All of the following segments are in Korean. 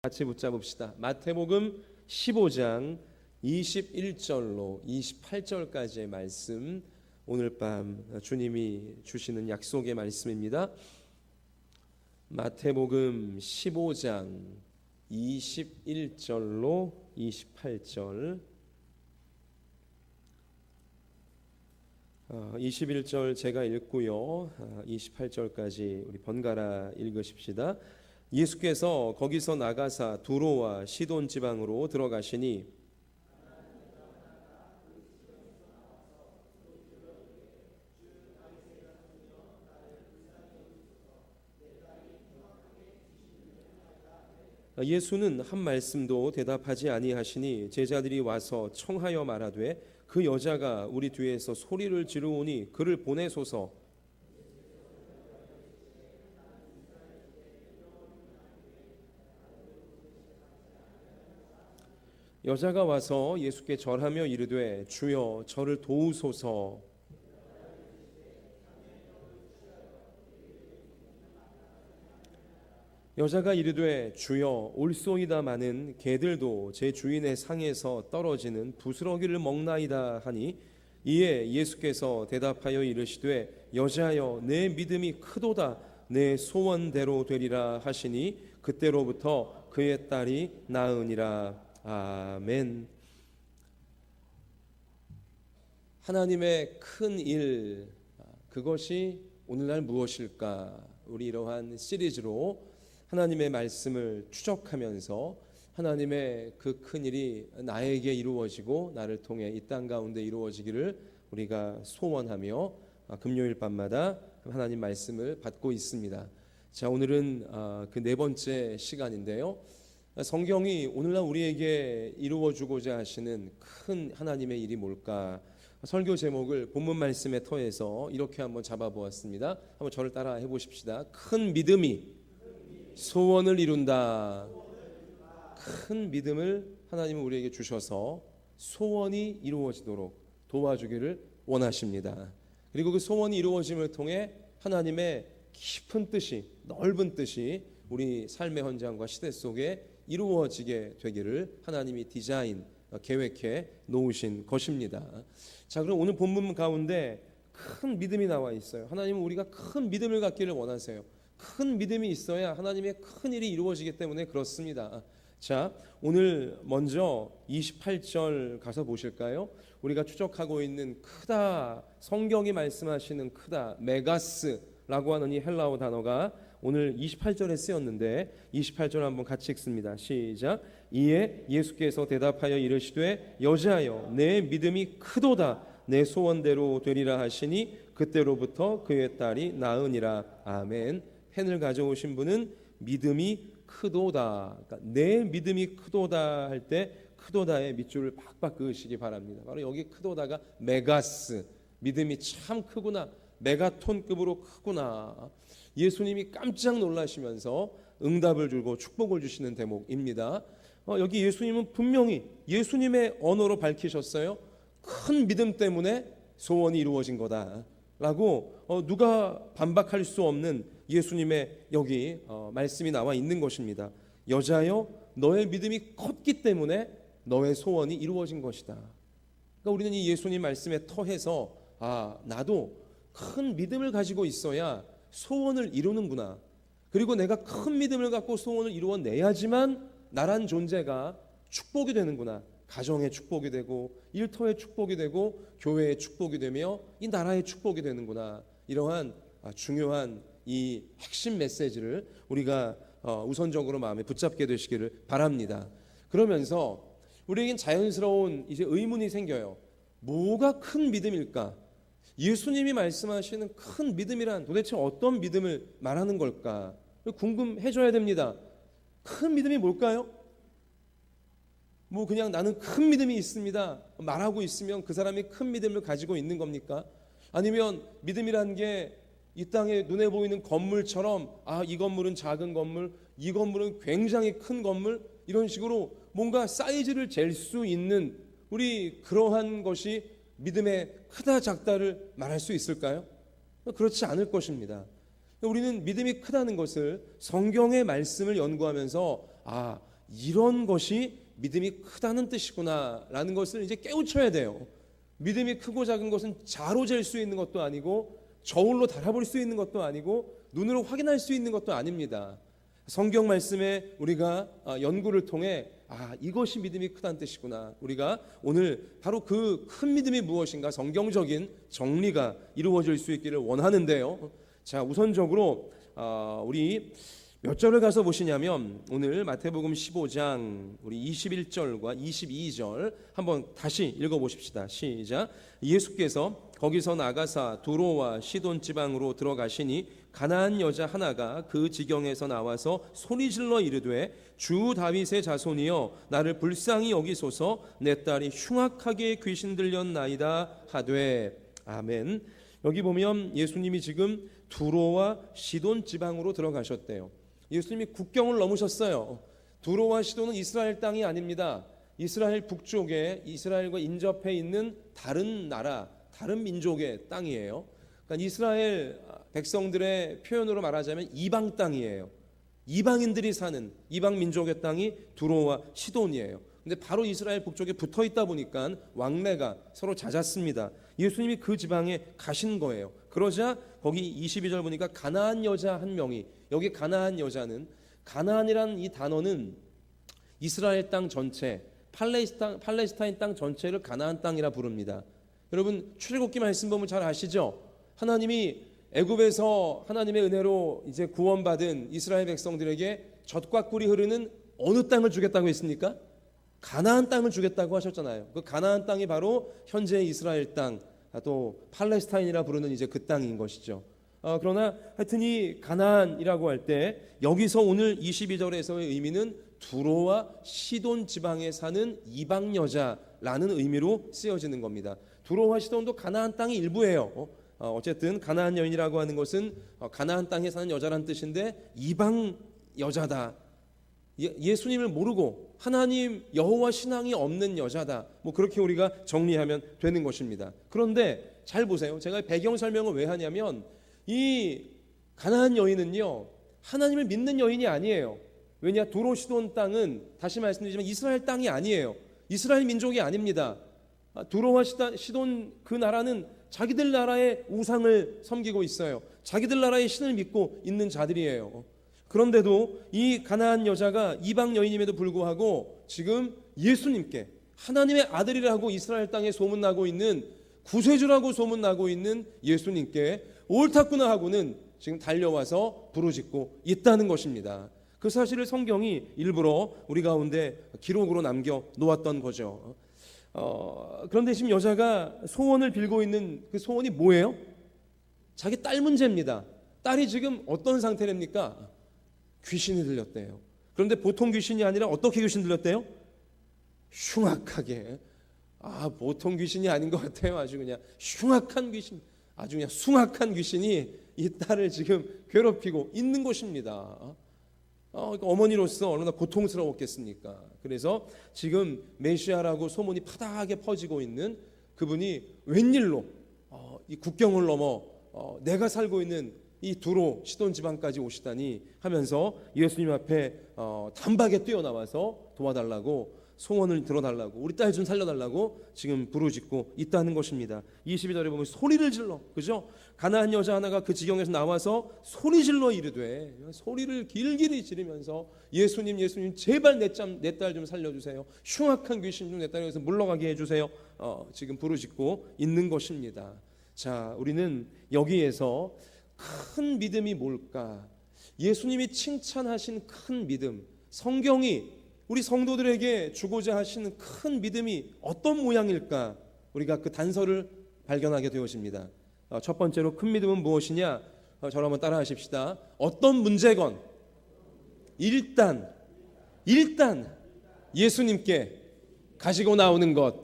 같이 붙잡읍시다. 마태복음 15장 21절로 28절까지의 말씀, 오늘 밤 주님이 주시는 약속의 말씀입니다. 마태복음 15장 21절로 28절. 21절 제가 읽고요, 28절까지 우리 번갈아 읽으십시다. 예수께서 거기서 나가사 두로와 시돈 지방으로 들어가시니 예수는 한 말씀도 대답하지 아니하시니 제자들이 와서 청하여 말하되 그 여자가 우리 뒤에서 소리를 지르오니 그를 보내소서. 여자가 와서 예수께 절하며 이르되 주여 저를 도우소서. 여자가 이르되 주여 올소이다마는 개들도 제 주인의 상에서 떨어지는 부스러기를 먹나이다 하니, 이에 예수께서 대답하여 이르시되 여자여 내 믿음이 크도다, 내 소원대로 되리라 하시니 그때로부터 그의 딸이 나으니라. 아멘. 하나님의 큰 일, 그것이 오늘날 무엇일까? 우리 이러한 시리즈로 하나님의 말씀을 추적하면서 하나님의 그 큰 일이 나에게 이루어지고 나를 통해 이 땅 가운데 이루어지기를 우리가 소원하며 금요일 밤마다 하나님 말씀을 받고 있습니다. 자, 오늘은 그 네 번째 시간인데요, 성경이 오늘날 우리에게 이루어주고자 하시는 큰 하나님의 일이 뭘까? 설교 제목을 본문 말씀의 터에서 이렇게 한번 잡아보았습니다. 한번 저를 따라 해보십시다. 큰 믿음이 소원을 이룬다. 큰 믿음을 하나님은 우리에게 주셔서 소원이 이루어지도록 도와주기를 원하십니다. 그리고 그 소원이 이루어짐을 통해 하나님의 깊은 뜻이, 넓은 뜻이 우리 삶의 현장과 시대 속에 이루어지게 되기를 하나님이 디자인, 계획해 놓으신 것입니다. 자, 그럼 오늘 본문 가운데 큰 믿음이 나와 있어요. 하나님은 우리가 큰 믿음을 갖기를 원하세요. 큰 믿음이 있어야 하나님의 큰 일이 이루어지기 때문에 그렇습니다. 자, 오늘 먼저 28절 가서 보실까요? 우리가 추적하고 있는 크다, 성경이 말씀하시는 크다, 메가스라고 하는 이 헬라어 단어가 오늘 28절에 쓰였는데 28절 한번 같이 읽습니다. 시작. 이에 예수께서 대답하여 이르시되 여자여 내 믿음이 크도다, 내 소원대로 되리라 하시니 그때로부터 그의 딸이 나으니라. 아멘. 펜을 가져오신 분은 믿음이 크도다, 그러니까 내 믿음이 크도다 할 때 크도다의 밑줄을 팍팍 그으시기 바랍니다. 바로 여기 크도다가 메가스, 믿음이 참 크구나, 메가톤급으로 크구나. 예수님이 깜짝 놀라시면서 응답을 주고 축복을 주시는 대목입니다. 여기 예수님은 분명히 예수님의 언어로 밝히셨어요. 큰 믿음 때문에 소원이 이루어진 거다라고 누가 반박할 수 없는 예수님의 여기 말씀이 나와 있는 것입니다. 여자여 너의 믿음이 컸기 때문에 너의 소원이 이루어진 것이다. 그러니까 우리는 이 예수님 말씀의 터에서 나도 큰 믿음을 가지고 있어야 소원을 이루는구나. 그리고 내가 큰 믿음을 갖고 소원을 이루어내야지만 나란 존재가 축복이 되는구나. 가정의 축복이 되고 일터의 축복이 되고 교회의 축복이 되며 이 나라의 축복이 되는구나. 이러한 중요한 이 핵심 메시지를 우리가 우선적으로 마음에 붙잡게 되시기를 바랍니다. 그러면서 우리에겐 자연스러운 이제 의문이 생겨요. 뭐가 큰 믿음일까? 예수님이 말씀하시는 큰 믿음이란 도대체 어떤 믿음을 말하는 걸까? 궁금해져야 됩니다. 큰 믿음이 뭘까요? 뭐 그냥 나는 큰 믿음이 있습니다 말하고 있으면 그 사람이 큰 믿음을 가지고 있는 겁니까? 아니면 믿음이란 게 이 땅에 눈에 보이는 건물처럼 이 건물은 작은 건물, 이 건물은 굉장히 큰 건물, 이런 식으로 뭔가 사이즈를 잴 수 있는 우리 그러한 것이 믿음의 크다 작다를 말할 수 있을까요? 그렇지 않을 것입니다. 우리는 믿음이 크다는 것을 성경의 말씀을 연구하면서 이런 것이 믿음이 크다는 뜻이구나라는 것을 이제 깨우쳐야 돼요. 믿음이 크고 작은 것은 자로 잴 수 있는 것도 아니고 저울로 달아볼 수 있는 것도 아니고 눈으로 확인할 수 있는 것도 아닙니다. 성경 말씀에 우리가 연구를 통해 이것이 믿음이 크다는 뜻이구나. 우리가 오늘 바로 그 큰 믿음이 무엇인가 성경적인 정리가 이루어질 수 있기를 원하는데요. 자, 우선적으로 우리 몇 절을 가서 보시냐면 오늘 마태복음 15장 우리 21절과 22절 한번 다시 읽어보십시다. 시작. 예수께서 거기서 나가사 두로와 시돈 지방으로 들어가시니 가나안 여자 하나가 그 지경에서 나와서 소리질러 이르되 주 다윗의 자손이여 나를 불쌍히 여기소서 내 딸이 흉악하게 귀신 들렸나이다 하되. 아멘. 여기 보면 예수님이 지금 두로와 시돈 지방으로 들어가셨대요. 예수님이 국경을 넘으셨어요. 두로와 시돈은 이스라엘 땅이 아닙니다. 이스라엘 북쪽에 이스라엘과 인접해 있는 다른 나라, 다른 민족의 땅이에요. 그러니까 이스라엘 백성들의 표현으로 말하자면 이방 땅이에요. 이방인들이 사는 이방 민족의 땅이 두로와 시돈이에요. 근데 바로 이스라엘 북쪽에 붙어 있다 보니까 왕래가 서로 잦았습니다. 예수님이 그 지방에 가신 거예요. 그러자 거기 22절 보니까 가나안 여자 한 명이, 여기 가나안 여자는, 가나안이라는 이 단어는 이스라엘 땅 전체, 팔레스타인 땅 전체를 가나안 땅이라 부릅니다. 여러분 출애굽기 말씀 보면 잘 아시죠? 하나님이 애굽에서 하나님의 은혜로 이제 구원받은 이스라엘 백성들에게 젖과 꿀이 흐르는 어느 땅을 주겠다고 했습니까? 가나안 땅을 주겠다고 하셨잖아요. 그 가나안 땅이 바로 현재 이스라엘 땅, 또 팔레스타인이라 부르는 이제 그 땅인 것이죠. 그러나 하여튼 이 가나안이라고 할 때 여기서 오늘 22절에서의 의미는 두로와 시돈 지방에 사는 이방 여자라는 의미로 쓰여지는 겁니다. 두로와 시돈도 가나안 땅의 일부예요. 어쨌든 가나안 여인이라고 하는 것은 가나안 땅에 사는 여자란 뜻인데 이방 여자다. 예수님을 모르고 하나님 여호와 신앙이 없는 여자다. 뭐 그렇게 우리가 정리하면 되는 것입니다. 그런데 잘 보세요. 제가 배경 설명을 왜 하냐면 이 가나안 여인은요 하나님을 믿는 여인이 아니에요. 왜냐? 두로 시돈 땅은 다시 말씀드리지만 이스라엘 땅이 아니에요. 이스라엘 민족이 아닙니다. 두로와 시돈 그 나라는 자기들 나라의 우상을 섬기고 있어요. 자기들 나라의 신을 믿고 있는 자들이에요. 그런데도 이 가나안 여자가 이방 여인임에도 불구하고 지금 예수님께 하나님의 아들이라고 이스라엘 땅에 소문나고 있는 구세주라고 소문나고 있는 예수님께 옳다구나 하고는 지금 달려와서 부르짖고 있다는 것입니다. 그 사실을 성경이 일부러 우리 가운데 기록으로 남겨 놓았던 거죠. 그런데 지금 여자가 소원을 빌고 있는 그 소원이 뭐예요? 자기 딸 문제입니다. 딸이 지금 어떤 상태랍니까? 귀신이 들렸대요. 그런데 보통 귀신이 아니라 어떻게 귀신 들렸대요? 흉악하게. 보통 귀신이 아닌 것 같아요. 아주 그냥 흉악한 귀신, 아주 그냥 숭악한 귀신이 이 딸을 지금 괴롭히고 있는 것입니다. 어머니로서 얼마나 고통스러웠겠습니까? 그래서 지금 메시아라고 소문이 파다하게 퍼지고 있는 그분이 웬일로 이 국경을 넘어 내가 살고 있는 이 두로 시돈 지방까지 오시다니 하면서 예수님 앞에 단박에 뛰어나와서 도와달라고, 소원을 들어달라고, 우리 딸 좀 살려달라고 지금 부르짖고 있다는 것입니다. 22절에 보면 소리를 질러, 그죠? 가나안 여자 하나가 그 지경에서 나와서 소리 질러 이르되, 소리를 길길이 지르면서 예수님 제발 내 딸 좀 살려주세요. 흉악한 귀신 좀 내 딸에게서 물러가게 해주세요. 지금 부르짖고 있는 것입니다. 자, 우리는 여기에서 큰 믿음이 뭘까? 예수님이 칭찬하신 큰 믿음, 성경이 우리 성도들에게 주고자 하시는 큰 믿음이 어떤 모양일까? 우리가 그 단서를 발견하게 되어집니다. 첫 번째로 큰 믿음은 무엇이냐? 저를 한번 따라 하십시다. 어떤 문제건 일단 예수님께 가지고 나오는 것.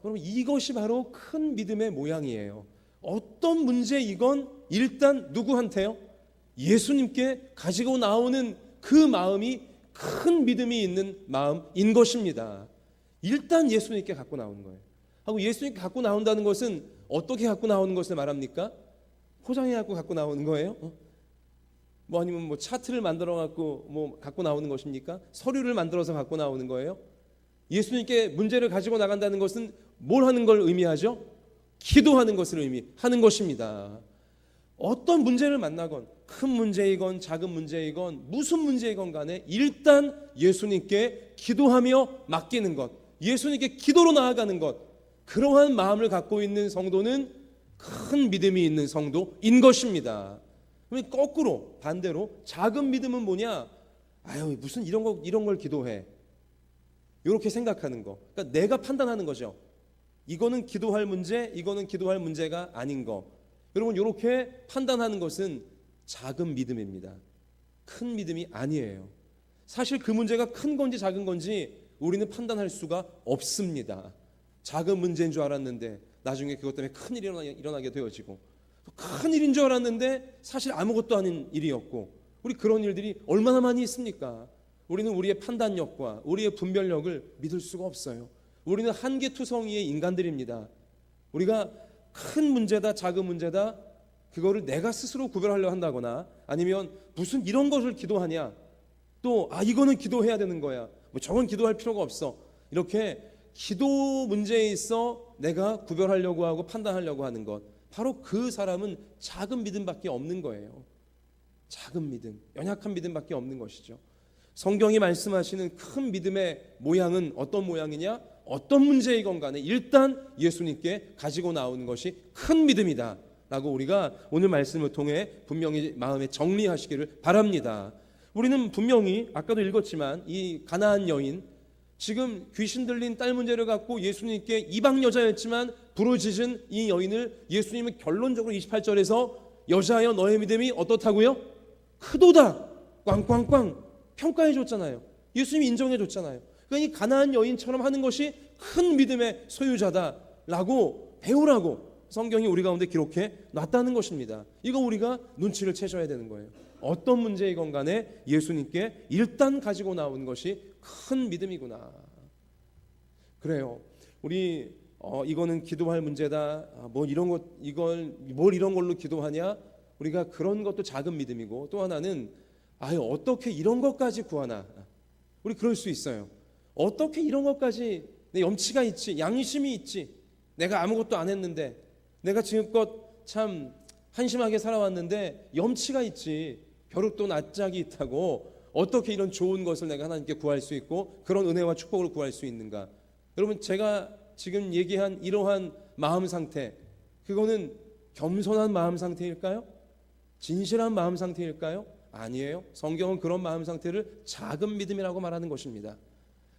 그럼 이것이 바로 큰 믿음의 모양이에요. 어떤 문제이건 일단 누구한테요? 예수님께 가지고 나오는 그 마음이 큰 믿음이 있는 마음인 것입니다. 일단 예수님께 갖고 나오는 거예요. 하고 예수님께 갖고 나온다는 것은 어떻게 갖고 나오는 것을 말합니까? 포장해 갖고 나오는 거예요? 뭐 아니면 뭐 차트를 만들어 갖고 뭐 갖고 나오는 것입니까? 서류를 만들어서 갖고 나오는 거예요? 예수님께 문제를 가지고 나간다는 것은 뭘 하는 걸 의미하죠? 기도하는 것을 의미하는 것입니다. 어떤 문제를 만나건 큰 문제이건 작은 문제이건 무슨 문제이건 간에 일단 예수님께 기도하며 맡기는 것, 예수님께 기도로 나아가는 것, 그러한 마음을 갖고 있는 성도는 큰 믿음이 있는 성도인 것입니다. 거꾸로 반대로 작은 믿음은 뭐냐? 아유, 무슨 이런 걸 기도해. 이렇게 생각하는 거. 그러니까 내가 판단하는 거죠. 이거는 기도할 문제, 이거는 기도할 문제가 아닌 거. 여러분, 이렇게 판단하는 것은 작은 믿음입니다. 큰 믿음이 아니에요. 사실 그 문제가 큰 건지 작은 건지 우리는 판단할 수가 없습니다. 작은 문제인 줄 알았는데 나중에 그것 때문에 큰일이 일어나게 되어지고, 큰 일인 줄 알았는데 사실 아무것도 아닌 일이었고, 우리 그런 일들이 얼마나 많이 있습니까? 우리는 우리의 판단력과 우리의 분별력을 믿을 수가 없어요. 우리는 한계투성이의 인간들입니다. 우리가 큰 문제다 작은 문제다 그거를 내가 스스로 구별하려 한다거나, 아니면 무슨 이런 것을 기도하냐, 또 이거는 기도해야 되는 거야, 뭐 저건 기도할 필요가 없어, 이렇게 기도 문제에 있어 내가 구별하려고 하고 판단하려고 하는 것, 바로 그 사람은 작은 믿음밖에 없는 거예요. 작은 믿음, 연약한 믿음밖에 없는 것이죠. 성경이 말씀하시는 큰 믿음의 모양은 어떤 모양이냐? 어떤 문제이건 간에 일단 예수님께 가지고 나오는 것이 큰 믿음이다 라고 우리가 오늘 말씀을 통해 분명히 마음에 정리하시기를 바랍니다. 우리는 분명히 아까도 읽었지만 이 가나안 여인, 지금 귀신 들린 딸 문제를 갖고 예수님께 이방 여자였지만 부르짖은 이 여인을 예수님은 결론적으로 28절에서 여자여 너의 믿음이 어떻다고요? 크도다 꽝꽝꽝 평가해 줬잖아요. 예수님이 인정해 줬잖아요. 그러니까 이 가나안 여인처럼 하는 것이 큰 믿음의 소유자다라고 배우라고 성경이 우리 가운데 기록해 놨다는 것입니다. 이거 우리가 눈치를 채셔야 되는 거예요. 어떤 문제이건 간에 예수님께 일단 가지고 나오는 것이 큰 믿음이구나. 그래요. 우리 이거는 기도할 문제다. 뭐 이런 것, 뭘 이런 걸로 기도하냐? 우리가 그런 것도 작은 믿음이고, 또 하나는 어떻게 이런 것까지 구하나? 우리 그럴 수 있어요. 어떻게 이런 것까지, 내 염치가 있지, 양심이 있지, 내가 아무것도 안 했는데, 내가 지금껏 참 한심하게 살아왔는데 염치가 있지, 벼룩도 낯짝이 있다고 어떻게 이런 좋은 것을 내가 하나님께 구할 수 있고 그런 은혜와 축복을 구할 수 있는가? 여러분, 제가 지금 얘기한 이러한 마음 상태, 그거는 겸손한 마음 상태일까요? 진실한 마음 상태일까요? 아니에요. 성경은 그런 마음 상태를 작은 믿음이라고 말하는 것입니다.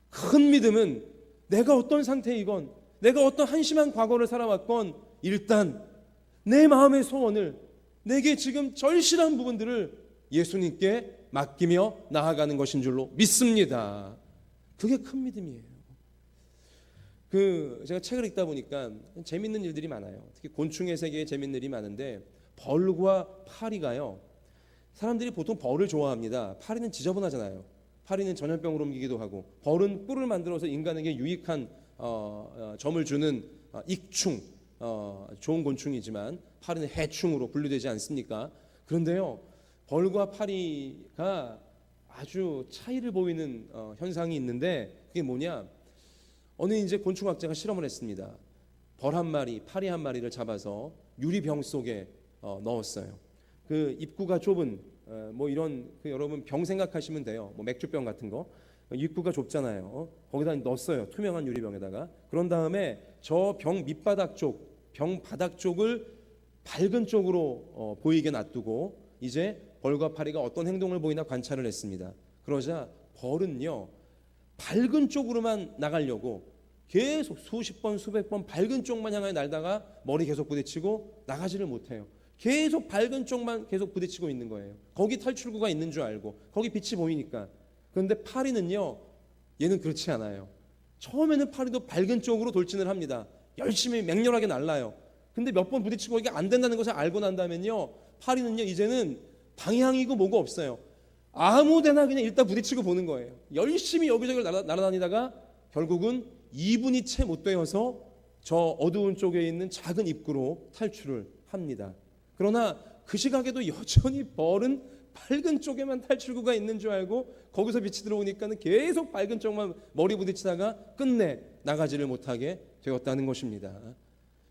큰 믿음은 내가 어떤 상태이건, 내가 어떤 한심한 과거를 살아왔건 일단 내 마음의 소원을, 내게 지금 절실한 부분들을 예수님께 맡기며 나아가는 것인 줄로 믿습니다. 그게 큰 믿음이에요. 제가 책을 읽다 보니까 재밌는 일들이 많아요. 특히 곤충의 세계에 재밌는 일이 많은데, 벌과 파리가요, 사람들이 보통 벌을 좋아합니다. 파리는 지저분하잖아요. 파리는 전염병으로 옮기기도 하고, 벌은 꿀을 만들어서 인간에게 유익한 점을 주는 익충, 좋은 곤충이지만 파리는 해충으로 분류되지 않습니까? 그런데요, 벌과 파리가 아주 차이를 보이는 현상이 있는데, 그게 뭐냐? 어느 이제 곤충학자가 실험을 했습니다. 벌 한 마리, 파리 한 마리를 잡아서 유리병 속에 넣었어요. 그 입구가 좁은 뭐 이런 여러분 병 생각하시면 돼요. 뭐 맥주병 같은 거 입구가 좁잖아요. 거기다 넣었어요. 투명한 유리병에다가. 그런 다음에 저 병 밑바닥 쪽, 병 바닥 쪽을 밝은 쪽으로 보이게 놔두고 이제 벌과 파리가 어떤 행동을 보이나 관찰을 했습니다. 그러자 벌은요, 밝은 쪽으로만 나가려고 계속 수십 번 수백 번 밝은 쪽만 향해 날다가 머리 계속 부딪히고 나가지를 못해요. 계속 밝은 쪽만 계속 부딪히고 있는 거예요. 거기 탈출구가 있는 줄 알고, 거기 빛이 보이니까. 그런데 파리는요, 얘는 그렇지 않아요. 처음에는 파리도 밝은 쪽으로 돌진을 합니다. 열심히 맹렬하게 날라요. 근데 몇 번 부딪히고 이게 안 된다는 것을 알고 난다면요, 파리는요 이제는 방향이고 뭐고 없어요. 아무데나 그냥 일단 부딪히고 보는 거예요. 열심히 여기저기 날아다니다가 결국은 2분이 채 못 되어서 저 어두운 쪽에 있는 작은 입구로 탈출을 합니다. 그러나 그 시각에도 여전히 벌은 밝은 쪽에만 탈출구가 있는 줄 알고 거기서 빛이 들어오니까는 계속 밝은 쪽만 머리 부딪히다가 끝내 나가지를 못하게 되었다는 것입니다.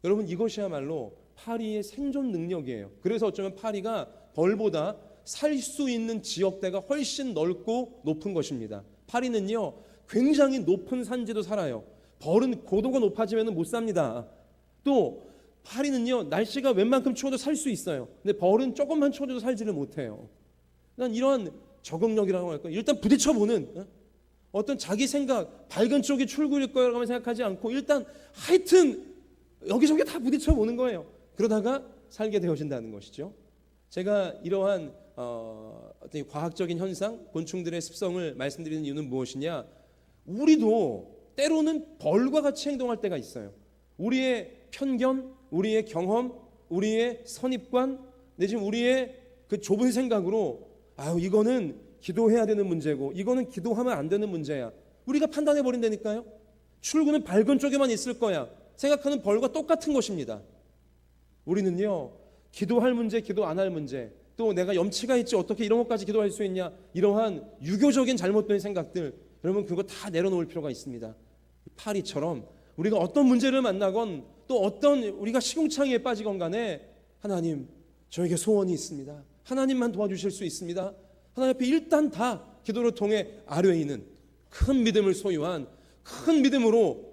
여러분, 이것이야말로 파리의 생존 능력이에요. 그래서 어쩌면 파리가 벌보다 살 수 있는 지역대가 훨씬 넓고 높은 것입니다. 파리는요, 굉장히 높은 산지도 살아요. 벌은 고도가 높아지면 못 삽니다. 또 파리는요, 날씨가 웬만큼 추워도 살 수 있어요. 근데 벌은 조금만 추워도 살지를 못해요. 난 이러한 적응력이라고 할까요? 일단 부딪혀보는 어떤 자기 생각, 밝은 쪽이 출구일 거라고 생각하지 않고 일단 하여튼 여기저기 다 부딪혀보는 거예요. 그러다가 살게 되어진다는 것이죠. 제가 이러한 어떤 과학적인 현상, 곤충들의 습성을 말씀드리는 이유는 무엇이냐? 우리도 때로는 벌과 같이 행동할 때가 있어요. 우리의 편견, 우리의 경험, 우리의 선입관, 내지는 우리의 그 좁은 생각으로 이거는 기도해야 되는 문제고 이거는 기도하면 안 되는 문제야. 우리가 판단해 버린다니까요. 출구는 밝은 쪽에만 있을 거야 생각하는 벌과 똑같은 것입니다. 우리는요, 기도할 문제, 기도 안 할 문제, 또 내가 염치가 있지 어떻게 이런 것까지 기도할 수 있냐, 이러한 유교적인 잘못된 생각들, 여러분 그거 다 내려놓을 필요가 있습니다. 파리처럼 우리가 어떤 문제를 만나건 또 어떤 우리가 시궁창이에 빠지건 간에 하나님, 저에게 소원이 있습니다. 하나님만 도와주실 수 있습니다. 하나님 앞에 일단 다 기도를 통해 아뢰에 있는 큰 믿음을 소유한, 큰 믿음으로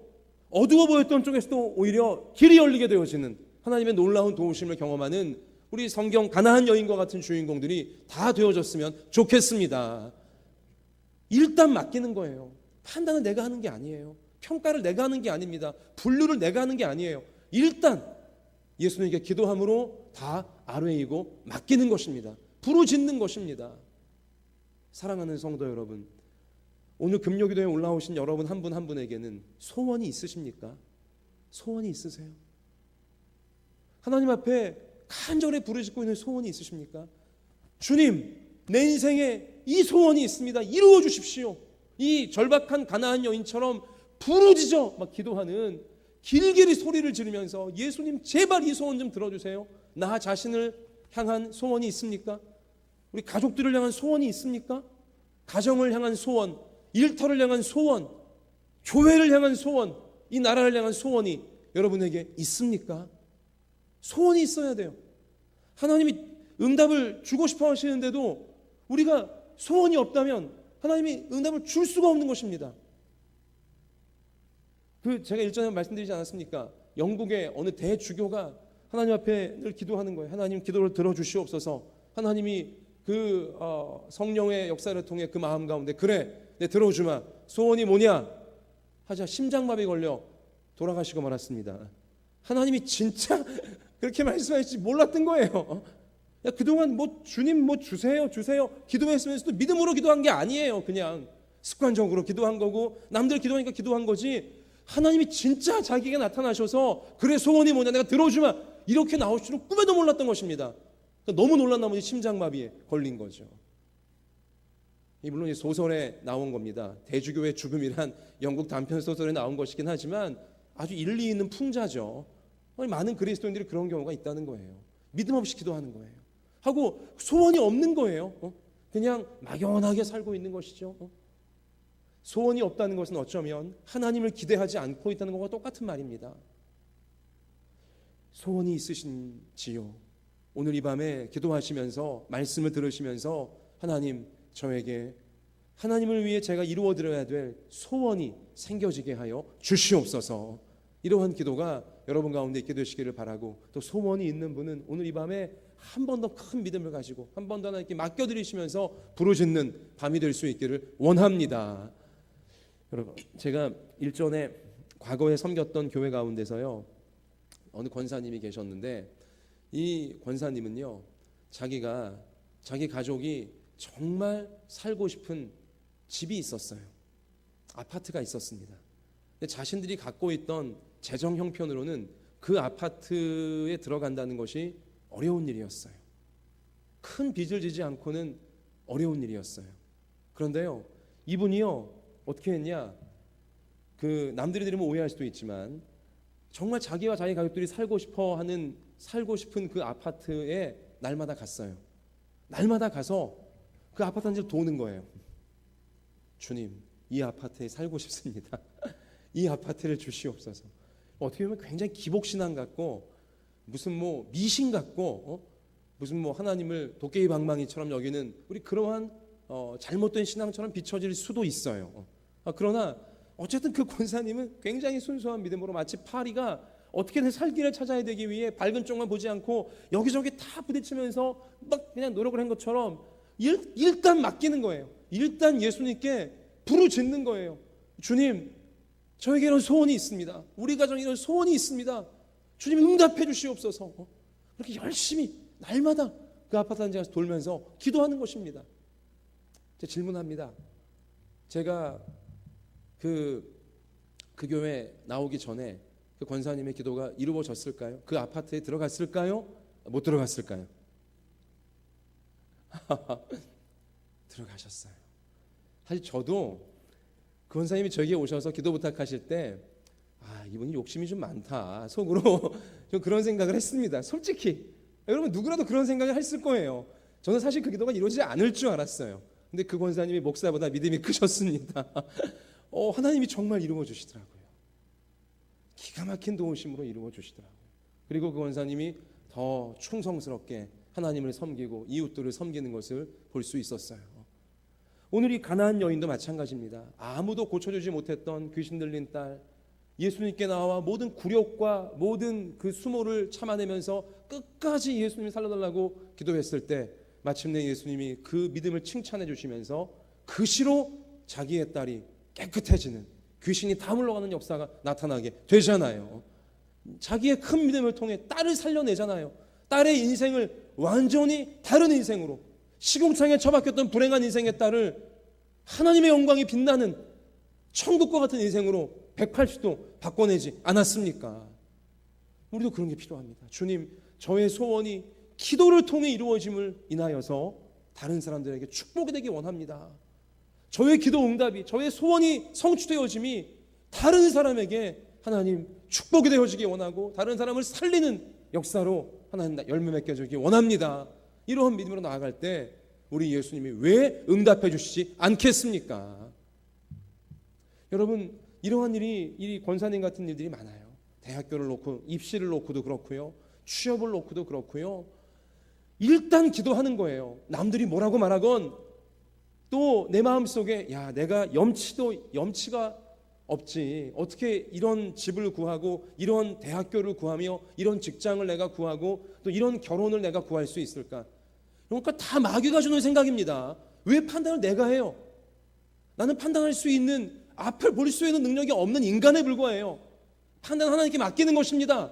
어두워 보였던 쪽에서도 오히려 길이 열리게 되어지는 하나님의 놀라운 도우심을 경험하는 우리 성경 가나안 여인과 같은 주인공들이 다 되어졌으면 좋겠습니다. 일단 맡기는 거예요. 판단은 내가 하는 게 아니에요. 평가를 내가 하는 게 아닙니다. 분류를 내가 하는 게 아니에요. 일단 예수님께 기도함으로 다 아뢰이고 맡기는 것입니다. 부르짖는 것입니다. 사랑하는 성도 여러분, 오늘 금요기도에 올라오신 여러분 한 분 한 분에게는 소원이 있으십니까? 소원이 있으세요? 하나님 앞에 간절히 부르짖고 있는 소원이 있으십니까? 주님, 내 인생에 이 소원이 있습니다. 이루어 주십시오. 이 절박한 가나안 여인처럼 부르짖어 막 기도하는, 길길이 소리를 지르면서 예수님 제발 이 소원 좀 들어주세요. 나 자신을 향한 소원이 있습니까? 우리 가족들을 향한 소원이 있습니까? 가정을 향한 소원, 일터를 향한 소원, 교회를 향한 소원, 이 나라를 향한 소원이 여러분에게 있습니까? 소원이 있어야 돼요. 하나님이 응답을 주고 싶어 하시는데도 우리가 소원이 없다면 하나님이 응답을 줄 수가 없는 것입니다. 제가 일전에 말씀드리지 않았습니까? 영국의 어느 대주교가 하나님 앞에 늘 기도하는 거예요. 하나님, 기도를 들어주시옵소서. 하나님이 성령의 역사를 통해 그 마음 가운데 그래, 내 들어주마. 소원이 뭐냐? 하자 심장마비 걸려 돌아가시고 말았습니다. 하나님이 진짜 그렇게 말씀하실지 몰랐던 거예요. 그동안 주님 주세요 기도했으면서도 믿음으로 기도한 게 아니에요. 그냥 습관적으로 기도한 거고 남들 기도하니까 기도한 거지, 하나님이 진짜 자기가 나타나셔서 그래 소원이 뭐냐 내가 들어주마 이렇게 나올 줄은 꿈에도 몰랐던 것입니다. 너무 놀란 나머지 심장마비에 걸린 거죠. 물론 이 소설에 나온 겁니다. 대주교의 죽음이란 영국 단편 소설에 나온 것이긴 하지만 아주 일리 있는 풍자죠. 많은 그리스도인들이 그런 경우가 있다는 거예요. 믿음 없이 기도하는 거예요. 하고 소원이 없는 거예요. 그냥 막연하게 살고 있는 것이죠. 소원이 없다는 것은 어쩌면 하나님을 기대하지 않고 있다는 것과 똑같은 말입니다. 소원이 있으신지요? 오늘 이 밤에 기도하시면서 말씀을 들으시면서 하나님, 저에게 하나님을 위해 제가 이루어드려야 될 소원이 생겨지게 하여 주시옵소서. 이러한 기도가 여러분 가운데 있게 되시기를 바라고, 또 소원이 있는 분은 오늘 이 밤에 한 번 더 큰 믿음을 가지고 한 번 더 하나님께 맡겨드리시면서 부르짖는 밤이 될 수 있기를 원합니다. 여러분, 제가 일전에 과거에 섬겼던 교회 가운데서요, 어느 권사님이 계셨는데 이 권사님은요, 자기 가족이 정말 살고 싶은 집이 있었어요. 아파트가 있었습니다. 근데 자신들이 갖고 있던 재정 형편으로는 그 아파트에 들어간다는 것이 어려운 일이었어요. 큰 빚을 지지 않고는 어려운 일이었어요. 그런데요, 이분이요 어떻게 했냐, 남들이 들으면 오해할 수도 있지만 정말 자기와 자기 가족들이 살고 싶은 그 아파트에 날마다 갔어요. 날마다 가서 그 아파트 단지를 도는 거예요. 주님, 이 아파트에 살고 싶습니다. 이 아파트를 주시옵소서. 어떻게 보면 굉장히 기복신앙 같고 무슨 뭐 미신 같고 무슨 뭐 하나님을 도깨비 방망이처럼 여기는 우리 그러한 잘못된 신앙처럼 비춰질 수도 있어요. 그러나 어쨌든 그 권사님은 굉장히 순수한 믿음으로 마치 파리가 어떻게든 살 길을 찾아야 되기 위해 밝은 쪽만 보지 않고 여기저기 다 부딪히면서 막 그냥 노력을 한 것처럼 일단 맡기는 거예요. 일단 예수님께 부르짖는 거예요. 주님, 저에게 이런 소원이 있습니다. 우리 가정에 이런 소원이 있습니다. 주님 응답해 주시옵소서. 그렇게 열심히 날마다 그 아파트 단지 가서 돌면서 기도하는 것입니다. 제가 질문합니다. 제가 그 교회 나오기 전에 그 권사님의 기도가 이루어졌을까요? 그 아파트에 들어갔을까요? 못 들어갔을까요? 들어가셨어요. 사실 저도 그 권사님이 저에게 오셔서 기도 부탁하실 때 이분이 욕심이 좀 많다 속으로 좀 그런 생각을 했습니다. 솔직히 여러분 누구라도 그런 생각을 했을 거예요. 저는 사실 그 기도가 이루어지지 않을 줄 알았어요. 근데 그 권사님이 목사보다 믿음이 크셨습니다. 하나님이 정말 이루어 주시더라고요. 기가 막힌 도우심으로 이루어 주시더라고요. 그리고 그 권사님이 더 충성스럽게 하나님을 섬기고 이웃들을 섬기는 것을 볼 수 있었어요. 오늘 이 가나안 여인도 마찬가지입니다. 아무도 고쳐주지 못했던 귀신 들린 딸, 예수님께 나와 모든 굴욕과 모든 그 수모를 참아내면서 끝까지 예수님을 살려달라고 기도했을 때 마침내 예수님이 그 믿음을 칭찬해 주시면서 그 시로 자기의 딸이 깨끗해지는, 귀신이 다 물러가는 역사가 나타나게 되잖아요. 자기의 큰 믿음을 통해 딸을 살려내잖아요. 딸의 인생을 완전히 다른 인생으로, 시궁창에 처박혔던 불행한 인생의 딸을 하나님의 영광이 빛나는 천국과 같은 인생으로 180도 바꿔내지 않았습니까? 우리도 그런 게 필요합니다. 주님, 저의 소원이 기도를 통해 이루어짐을 인하여서 다른 사람들에게 축복이 되기 원합니다. 저의 기도 응답이, 저의 소원이 성취되어짐이 다른 사람에게 하나님 축복이 되어지기 원하고 다른 사람을 살리는 역사로 하나님 열매 맺게 원합니다. 이러한 믿음으로 나아갈 때 우리 예수님이 왜 응답해 주시지 않겠습니까? 여러분, 이러한 일이, 이 권사님 같은 일들이 많아요. 대학교를 놓고, 입시를 놓고도 그렇고요, 취업을 놓고도 그렇고요. 일단 기도하는 거예요. 남들이 뭐라고 말하건 또 내 마음속에 내가 염치가 없지, 어떻게 이런 집을 구하고 이런 대학교를 구하며 이런 직장을 내가 구하고 또 이런 결혼을 내가 구할 수 있을까? 그러니까 다 마귀가 주는 생각입니다. 왜 판단을 내가 해요? 나는 판단할 수 있는, 앞을 볼 수 있는 능력이 없는 인간에 불과해요. 판단 하나님께 맡기는 것입니다.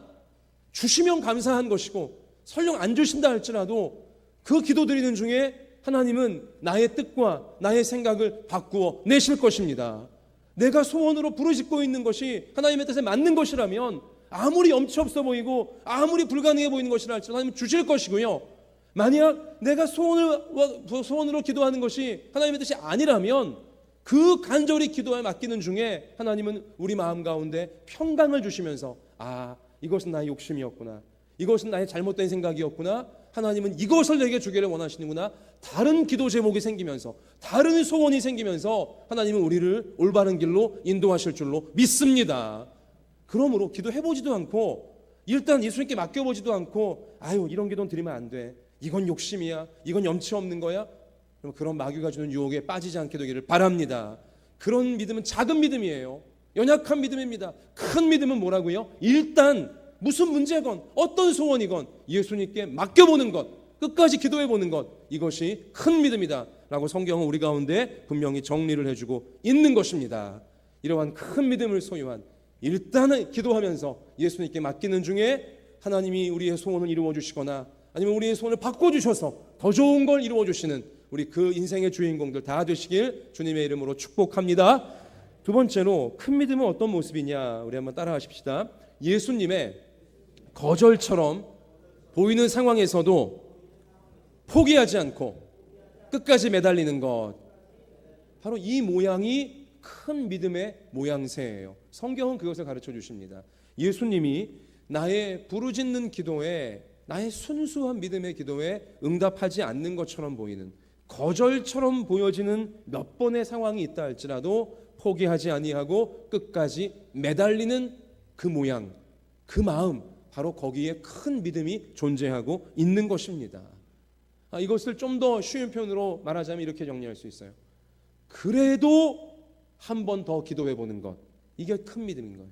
주시면 감사한 것이고 설령 안 주신다 할지라도 그 기도 드리는 중에 하나님은 나의 뜻과 나의 생각을 바꾸어 내실 것입니다. 내가 소원으로 부르짖고 있는 것이 하나님의 뜻에 맞는 것이라면 아무리 염치 없어 보이고 아무리 불가능해 보이는 것이라 할지라도 하나님은 주실 것이고요. 만약 내가 소원으로 기도하는 것이 하나님의 뜻이 아니라면 그 간절히 기도에 맡기는 중에 하나님은 우리 마음 가운데 평강을 주시면서 이것은 나의 욕심이었구나, 이것은 나의 잘못된 생각이었구나, 하나님은 이것을 내게 주기를 원하시는구나, 다른 기도 제목이 생기면서 다른 소원이 생기면서 하나님은 우리를 올바른 길로 인도하실 줄로 믿습니다. 그러므로 기도해보지도 않고 일단 예수님께 맡겨보지도 않고 이런 기도는 드리면 안 돼, 이건 욕심이야, 이건 염치 없는 거야, 그럼 그런 마귀가 주는 유혹에 빠지지 않게 되기를 바랍니다. 그런 믿음은 작은 믿음이에요. 연약한 믿음입니다. 큰 믿음은 뭐라고요? 일단 무슨 문제건 어떤 소원이건 예수님께 맡겨보는 것, 끝까지 기도해보는 것, 이것이 큰 믿음이다 라고 성경은 우리 가운데 분명히 정리를 해주고 있는 것입니다. 이러한 큰 믿음을 소유한, 일단은 기도하면서 예수님께 맡기는 중에 하나님이 우리의 소원을 이루어 주시거나 아니면 우리의 소원을 바꿔주셔서 더 좋은 걸 이루어 주시는 우리 그 인생의 주인공들 다 되시길 주님의 이름으로 축복합니다. 두 번째로 큰 믿음은 어떤 모습이냐, 우리 한번 따라 하십시다. 예수님의 거절처럼 보이는 상황에서도 포기하지 않고 끝까지 매달리는 것, 바로 이 모양이 큰 믿음의 모양새예요. 성경은 그것을 가르쳐 주십니다. 예수님이 나의 부르짖는 기도에, 나의 순수한 믿음의 기도에 응답하지 않는 것처럼 보이는, 거절처럼 보여지는 몇 번의 상황이 있다 할지라도 포기하지 아니하고 끝까지 매달리는 그 모양, 그 마음, 바로 거기에 큰 믿음이 존재하고 있는 것입니다. 이것을 좀 더 쉬운 표현으로 말하자면 이렇게 정리할 수 있어요. 그래도 한 번 더 기도해 보는 것, 이게 큰 믿음인 거예요.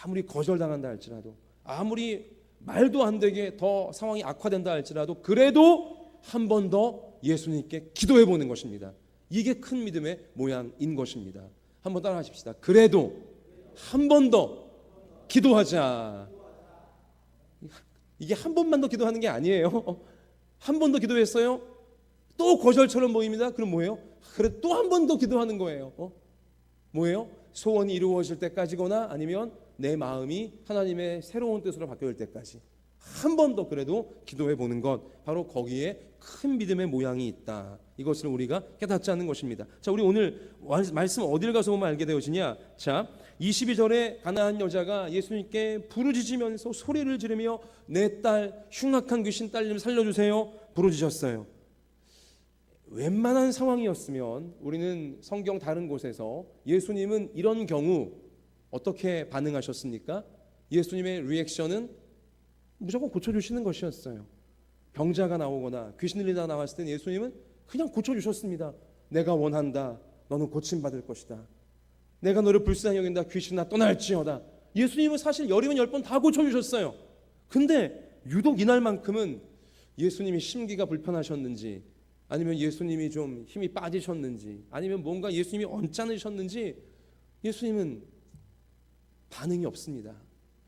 아무리 거절당한다 할지라도, 아무리 말도 안 되게 더 상황이 악화된다 할지라도 그래도 한 번 더 예수님께 기도해 보는 것입니다. 이게 큰 믿음의 모양인 것입니다. 한번 따라 하십시다. 그래도 한 번 더 기도하자. 이게 한 번만 더 기도하는 게 아니에요. 한 번 더 기도했어요? 또 거절처럼 보입니다. 그럼 뭐예요? 그래 또 한 번 더 기도하는 거예요. 뭐예요? 소원이 이루어질 때까지거나 아니면 내 마음이 하나님의 새로운 뜻으로 바뀔 때까지 한 번 더 그래도 기도해 보는 것, 바로 거기에 큰 믿음의 모양이 있다. 이것을 우리가 깨닫지 않는 것입니다. 자, 우리 오늘 말씀 어딜 가서 보면 알게 되어지냐? 자, 22절에 가나안 여자가 예수님께 부르짖으면서 소리를 지르며 내 딸 흉악한 귀신 딸 좀 살려주세요 부르짖었어요. 웬만한 상황이었으면 우리는 성경 다른 곳에서 예수님은 이런 경우 어떻게 반응하셨습니까? 예수님의 리액션은 무조건 고쳐주시는 것이었어요. 병자가 나오거나 귀신 들리다 나왔을 때 예수님은 그냥 고쳐주셨습니다. 내가 원한다. 너는 고침받을 것이다. 내가 너를 불쌍히 여긴다. 귀신아 떠날지어다. 예수님은 사실 열이면 10번 다 고쳐주셨어요. 근데 유독 이날만큼은 예수님이 심기가 불편하셨는지, 아니면 예수님이 좀 힘이 빠지셨는지, 아니면 뭔가 예수님이 언짢으셨는지 예수님은 반응이 없습니다.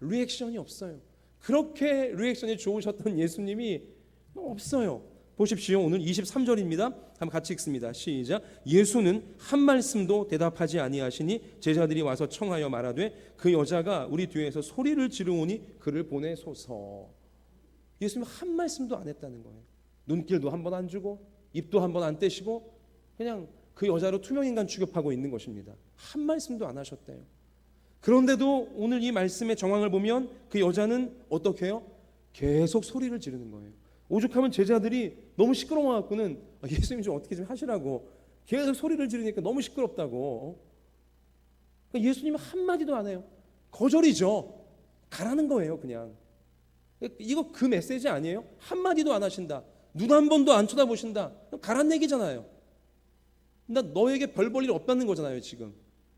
리액션이 없어요. 그렇게 리액션이 좋으셨던 예수님이 없어요. 보십시오. 오늘 23절입니다. 한번 같이 읽습니다. 시작. 예수는 한 말씀도 대답하지 아니하시니 제자들이 와서 청하여 말하되 그 여자가 우리 뒤에서 소리를 지르오니 그를 보내소서. 예수님 한 말씀도 안 했다는 거예요. 눈길도 한 번 안 주고 입도 한 번 안 떼시고 그냥 그 여자로 투명인간 취급하고 있는 것입니다. 한 말씀도 안 하셨대요. 그런데도 오늘 이 말씀의 정황을 보면 그 여자는 어떻게 해요? 계속 소리를 지르는 거예요. 오죽하면 제자들이 너무 시끄러워갖고는 예수님 좀 어떻게 좀 하시라고 계속 소리를 지르니까 너무 시끄럽다고. 그러니까 예수님은 한마디도 안 해요. 거절이죠. 가라는 거예요 그냥. 이거 그 메시지 아니에요? 한마디도 안 하신다. 눈 한 번도 안 쳐다보신다. 가란 얘기잖아요. 나 너에게 별 볼 일 없다는 거잖아요 지금.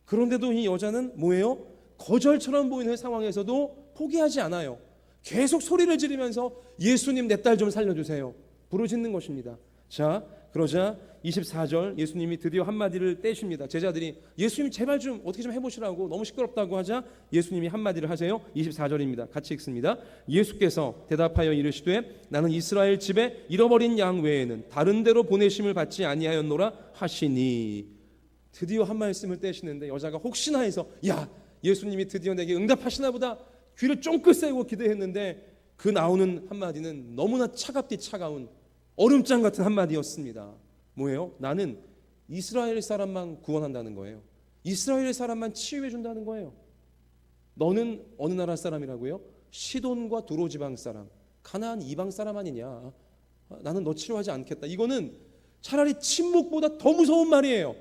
그런데도 이 여자는 뭐예요? 거절처럼 보이는 상황에서도 포기하지 않아요. 계속 소리를 지르면서 예수님 내 딸 좀 살려주세요 부르짖는 것입니다. 자, 그러자 24절 예수님이 드디어 한마디를 떼십니다. 제자들이 예수님 제발 좀 어떻게 좀 해보시라고 너무 시끄럽다고 하자 예수님이 한마디를 하세요. 24절입니다. 같이 읽습니다. 예수께서 대답하여 이르시되 나는 이스라엘 집에 잃어버린 양 외에는 다른 데로 보내심을 받지 아니하였노라 하시니. 드디어 한 말씀을 떼시는데 여자가 혹시나 해서 야 예수님이 드디어 내게 응답하시나 보다 귀를 쫑긋 세우고 기대했는데 그 나오는 한마디는 너무나 차갑디 차가운 얼음장 같은 한마디였습니다. 뭐예요? 나는 이스라엘 사람만 구원한다는 거예요. 이스라엘 사람만 치유해 준다는 거예요. 너는 어느 나라 사람이라고요? 시돈과 두로 지방 사람, 가나안 이방 사람 아니냐. 나는 너 치료하지 않겠다. 이거는 차라리 침묵보다 더 무서운 말이에요.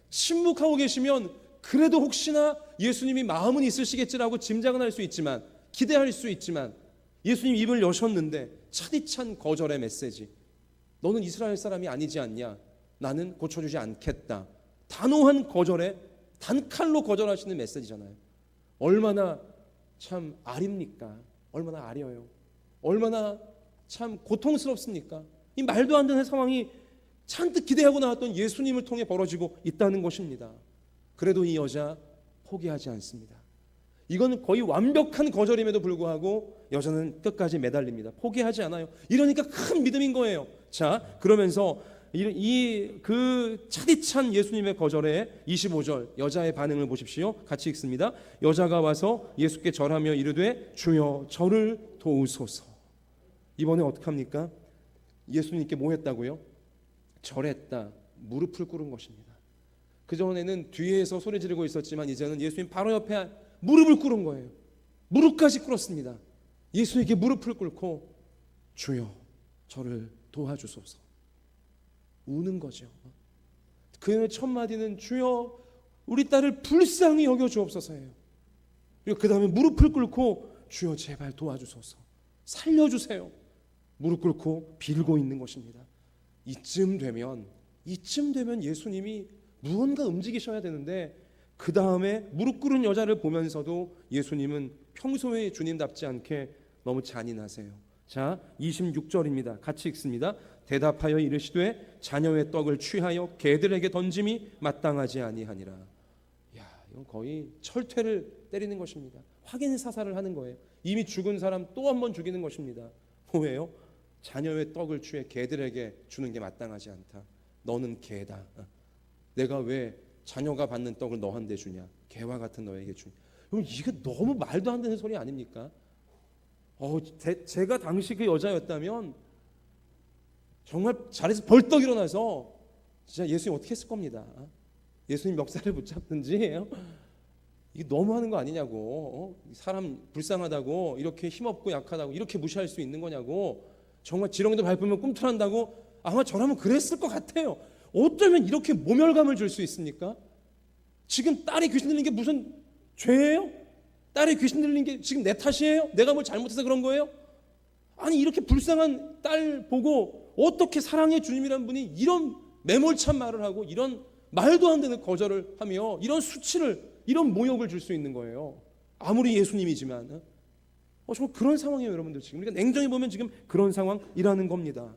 침묵하고 계시면 그래도 혹시나 예수님이 마음은 있으시겠지라고 짐작은 할 수 있지만, 기대할 수 있지만, 예수님 입을 여셨는데 차디찬 거절의 메시지. 너는 이스라엘 사람이 아니지 않냐. 나는 고쳐주지 않겠다. 단호한 거절에 단칼로 거절하시는 메시지잖아요. 얼마나 참 아립니까? 얼마나 아려요. 얼마나 참 고통스럽습니까? 이 말도 안 되는 상황이 잔뜩 기대하고 나왔던 예수님을 통해 벌어지고 있다는 것입니다. 그래도 이 여자 포기하지 않습니다. 이건 거의 완벽한 거절임에도 불구하고 여자는 끝까지 매달립니다. 포기하지 않아요. 이러니까 큰 믿음인 거예요. 자, 그러면서 그 차디찬 예수님의 거절에 25절 여자의 반응을 보십시오. 같이 읽습니다. 여자가 와서 예수께 절하며 이르되 주여 저를 도우소서. 이번에 어떻게 합니까? 예수님께 뭐 했다고요? 절했다. 무릎을 꿇은 것입니다. 그전에는 뒤에서 소리 지르고 있었지만 이제는 예수님 바로 옆에 무릎을 꿇은 거예요. 무릎까지 꿇었습니다. 예수님께 무릎을 꿇고 주여 저를 도와주소서. 우는 거죠. 그의 첫 마디는 주여 우리 딸을 불쌍히 여겨 주옵소서예요. 그리고 그 다음에 무릎을 꿇고 주여 제발 도와주소서, 살려주세요, 무릎 꿇고 빌고 있는 것입니다. 이쯤 되면 예수님이 무언가 움직이셔야 되는데 그 다음에 무릎 꿇은 여자를 보면서도 예수님은 평소에 주님답지 않게 너무 잔인하세요. 자, 26절입니다. 같이 읽습니다. 대답하여 이르시되 자녀의 떡을 취하여 개들에게 던짐이 마땅하지 아니하니라. 야, 이건 거의 철퇴를 때리는 것입니다. 확인 사살을 하는 거예요. 이미 죽은 사람 또 한 번 죽이는 것입니다. 왜요? 자녀의 떡을 취해 개들에게 주는 게 마땅하지 않다. 너는 개다. 내가 왜 자녀가 받는 떡을 너한테 주냐? 개와 같은 너에게 주냐? 이게 너무 말도 안 되는 소리 아닙니까? 제가 당시 그 여자였다면 정말 자리에서 벌떡 일어나서 진짜 예수님 어떻게 했을 겁니다. 예수님 멱살을 붙잡든지 이게 너무하는 거 아니냐고, 사람 불쌍하다고 이렇게 힘없고 약하다고 이렇게 무시할 수 있는 거냐고, 정말 지렁이도 밟으면 꿈틀한다고, 아마 저라면 그랬을 것 같아요. 어쩌면 이렇게 모멸감을 줄 수 있습니까? 지금 딸이 귀신 들린 게 무슨 죄예요? 딸이 귀신 들린 게 지금 내 탓이에요? 내가 뭘 잘못해서 그런 거예요? 아니 이렇게 불쌍한 딸 보고 어떻게 사랑의 주님이란 분이 이런 매몰찬 말을 하고 이런 말도 안 되는 거절을 하며 이런 수치를, 이런 모욕을 줄 수 있는 거예요. 아무리 예수님이지만 정말 그런 상황이에요, 여러분들. 지금 그러니까 냉정히 보면 지금 그런 상황이라는 겁니다.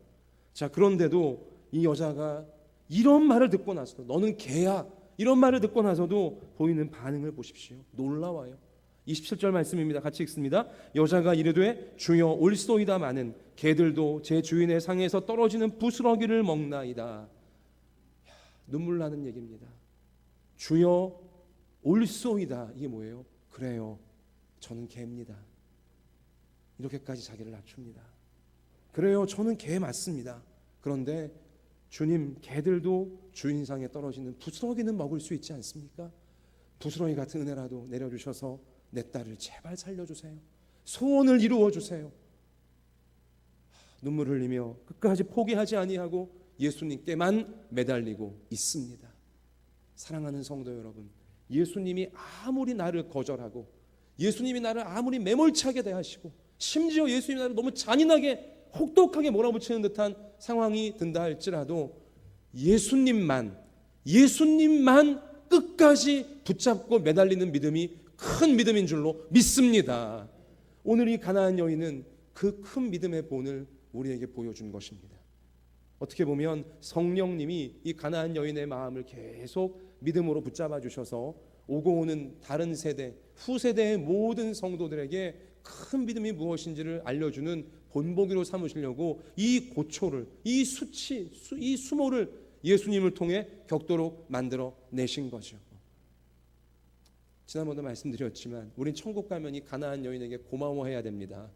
자, 그런데도 이 여자가 이런 말을 듣고 나서도 너는 개야 이런 말을 듣고 나서도 보이는 반응을 보십시오. 놀라워요. 27절 말씀입니다. 같이 읽습니다. 여자가 이르되 주여 올소이다마는 개들도 제 주인의 상에서 떨어지는 부스러기를 먹나이다. 눈물 나는 얘기입니다. 주여 올소이다. 이게 뭐예요? 그래요, 저는 개입니다. 이렇게까지 자기를 낮춥니다. 그래요, 저는 개 맞습니다. 그런데 주님, 개들도 주인상에 떨어지는 부스러기는 먹을 수 있지 않습니까? 부스러기 같은 은혜라도 내려주셔서 내 딸을 제발 살려주세요. 소원을 이루어주세요. 눈물을 흘리며 끝까지 포기하지 아니하고 예수님께만 매달리고 있습니다. 사랑하는 성도 여러분, 예수님이 아무리 나를 거절하고 예수님이 나를 아무리 매몰차게 대하시고 심지어 예수님이 나를 너무 잔인하게 혹독하게 몰아붙이는 듯한 상황이 든다 할지라도 예수님만 끝까지 붙잡고 매달리는 믿음이 큰 믿음인 줄로 믿습니다. 오늘 이 가나안 여인은 그 큰 믿음의 본을 우리에게 보여준 것입니다. 어떻게 보면 성령님이 이 가나안 여인의 마음을 계속 믿음으로 붙잡아 주셔서 오고 오는 다른 세대, 후세대의 모든 성도들에게 큰 믿음이 무엇인지를 알려주는 본보기로 삼으시려고 이 고초를, 이 수치, 이 수모를 예수님을 통해 격도로 만들어 내신 거죠. 지난번도 말씀드렸지만 우린 천국 가면 이 가나안 여인에게 고마워해야 됩니다.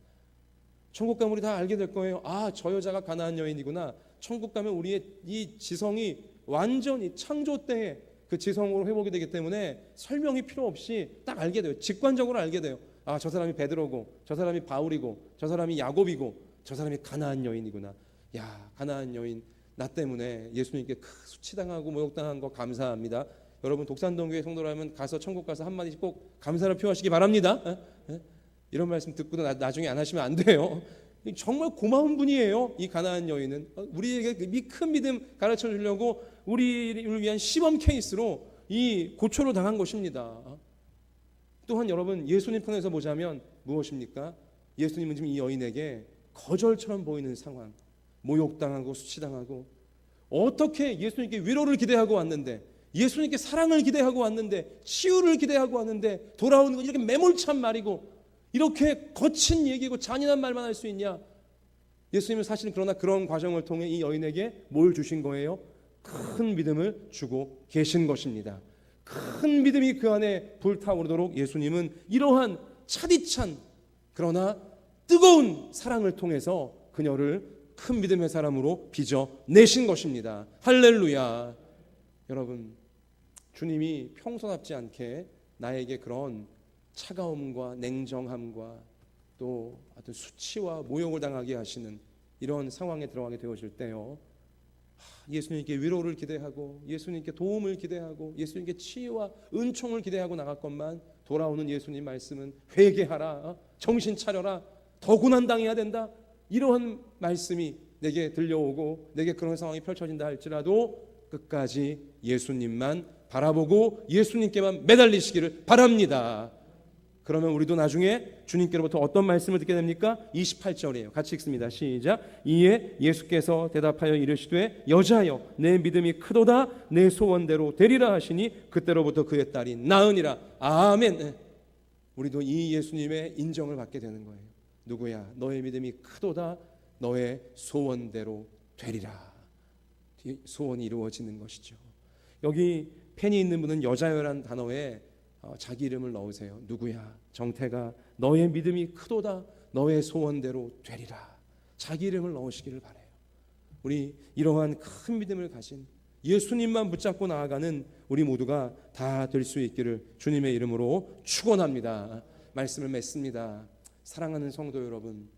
천국 가면 우리 다 알게 될 거예요. 아, 저 여자가 가나안 여인이구나. 천국 가면 우리의 이 지성이 완전히 창조 때의 그 지성으로 회복이 되기 때문에 설명이 필요 없이 딱 알게 돼요. 직관적으로 알게 돼요. 아, 저 사람이 베드로고, 저 사람이 바울이고, 저 사람이 야곱이고, 저 사람이 가나안 여인이구나. 야, 가나안 여인 나 때문에 예수님께 수치당하고 모욕당한 거 감사합니다. 여러분 독산동교회 성도라면 가서 천국 가서 한마디씩 꼭 감사를 표하시기 바랍니다. 이런 말씀 듣고도 나중에 안 하시면 안 돼요. 정말 고마운 분이에요. 이 가나안 여인은 우리에게 큰 믿음 가르쳐 주려고 우리를 위한 시범 케이스로 이 고초를 당한 것입니다. 또한 여러분 예수님 편에서 보자면 무엇입니까? 예수님은 지금 이 여인에게 거절처럼 보이는 상황, 모욕당하고 수치당하고, 어떻게 예수님께 위로를 기대하고 왔는데, 예수님께 사랑을 기대하고 왔는데, 치유를 기대하고 왔는데 돌아오는 건 이렇게 매몰찬 말이고 이렇게 거친 얘기고 잔인한 말만 할 수 있냐? 예수님은 사실은 그러나 그런 과정을 통해 이 여인에게 뭘 주신 거예요? 큰 믿음을 주고 계신 것입니다. 큰 믿음이 그 안에 불타오르도록 예수님은 이러한 차디찬 그러나 뜨거운 사랑을 통해서 그녀를 큰 믿음의 사람으로 빚어내신 것입니다. 할렐루야. 여러분, 주님이 평소답지 않게 나에게 그런 차가움과 냉정함과 또 어떤 수치와 모욕을 당하게 하시는 이런 상황에 들어가게 되어질 때요, 예수님께 위로를 기대하고 예수님께 도움을 기대하고 예수님께 치유와 은총을 기대하고 나갔건만 돌아오는 예수님 말씀은 회개하라, 정신 차려라, 더 고난당해야 된다, 이러한 말씀이 내게 들려오고 내게 그런 상황이 펼쳐진다 할지라도 끝까지 예수님만 바라보고 예수님께만 매달리시기를 바랍니다. 그러면 우리도 나중에 주님께로부터 어떤 말씀을 듣게 됩니까? 28절이에요. 같이 읽습니다. 시작. 이에 예수께서 대답하여 이르시되 여자여 내 믿음이 크도다, 내 소원대로 되리라 하시니 그때로부터 그의 딸이 나으니라. 아멘. 우리도 이 예수님의 인정을 받게 되는 거예요. 누구야? 너의 믿음이 크도다, 너의 소원대로 되리라. 소원이 이루어지는 것이죠. 여기 펜이 있는 분은 여자여란 단어에 자기 이름을 넣으세요. 누구야? 정태가 너의 믿음이 크도다, 너의 소원대로 되리라. 자기 이름을 넣으시기를 바라요. 우리 이러한 큰 믿음을 가진 예수님만 붙잡고 나아가는 우리 모두가 다 될 수 있기를 주님의 이름으로 축원합니다. 말씀을 맺습니다. 사랑하는 성도 여러분,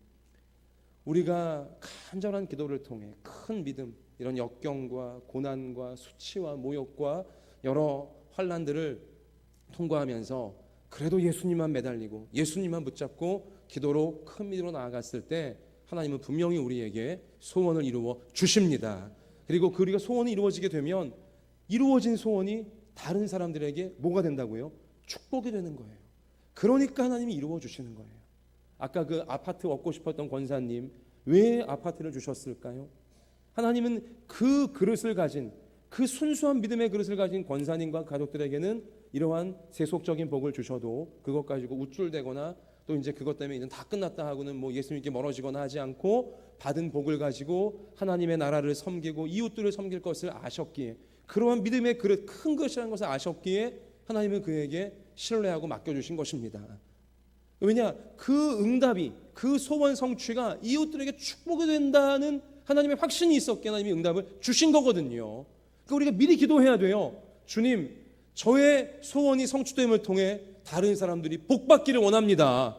우리가 간절한 기도를 통해 큰 믿음, 이런 역경과 고난과 수치와 모욕과 여러 환난들을 통과하면서 그래도 예수님만 매달리고 예수님만 붙잡고 기도로 큰 믿음으로 나아갔을 때 하나님은 분명히 우리에게 소원을 이루어 주십니다. 그리고 우리가 소원이 이루어지게 되면 이루어진 소원이 다른 사람들에게 뭐가 된다고요? 축복이 되는 거예요. 그러니까 하나님이 이루어 주시는 거예요. 아까 그 아파트 얻고 싶었던 권사님, 왜 아파트를 주셨을까요? 하나님은 그 그릇을 가진, 그 순수한 믿음의 그릇을 가진 권사님과 가족들에게는 이러한 세속적인 복을 주셔도 그것 가지고 우쭐대거나 또 이제 그것 때문에 이제 다 끝났다 하고는 뭐 예수님께 멀어지거나 하지 않고 받은 복을 가지고 하나님의 나라를 섬기고 이웃들을 섬길 것을 아셨기에, 그러한 믿음의 그릇, 큰 것이라는 것을 아셨기에 하나님은 그에게 신뢰하고 맡겨주신 것입니다. 왜냐? 그 응답이, 그 소원 성취가 이웃들에게 축복이 된다는 하나님의 확신이 있었기에 하나님이 응답을 주신 거거든요. 그러니까 우리가 미리 기도해야 돼요. 주님, 저의 소원이 성취됨을 통해 다른 사람들이 복받기를 원합니다.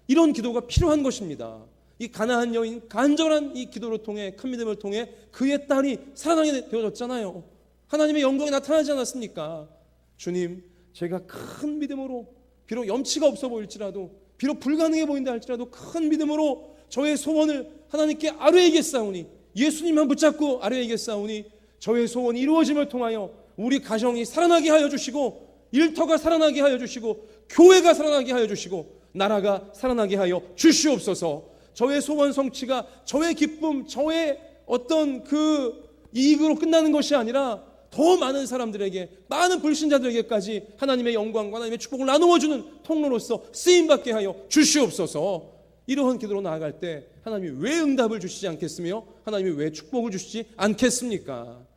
이런 기도가 필요한 것입니다. 이 가나안 여인 간절한 이 기도를 통해, 큰 믿음을 통해 그의 딸이 살아나게 되어졌잖아요. 하나님의 영광이 나타나지 않았습니까? 주님, 제가 큰 믿음으로, 비록 염치가 없어 보일지라도, 비록 불가능해 보인다 할지라도 큰 믿음으로 저의 소원을 하나님께 아뢰겠사오니, 예수님만 붙잡고 아뢰겠사오니 저의 소원이 이루어짐을 통하여 우리 가정이 살아나게 하여 주시고, 일터가 살아나게 하여 주시고, 교회가 살아나게 하여 주시고, 나라가 살아나게 하여 주시옵소서. 저의 소원 성취가 저의 기쁨, 저의 어떤 그 이익으로 끝나는 것이 아니라 더 많은 사람들에게, 많은 불신자들에게까지 하나님의 영광과 하나님의 축복을 나누어주는 통로로서 쓰임받게 하여 주시옵소서. 이러한 기도로 나아갈 때 하나님이 왜 응답을 주시지 않겠으며 하나님이 왜 축복을 주시지 않겠습니까?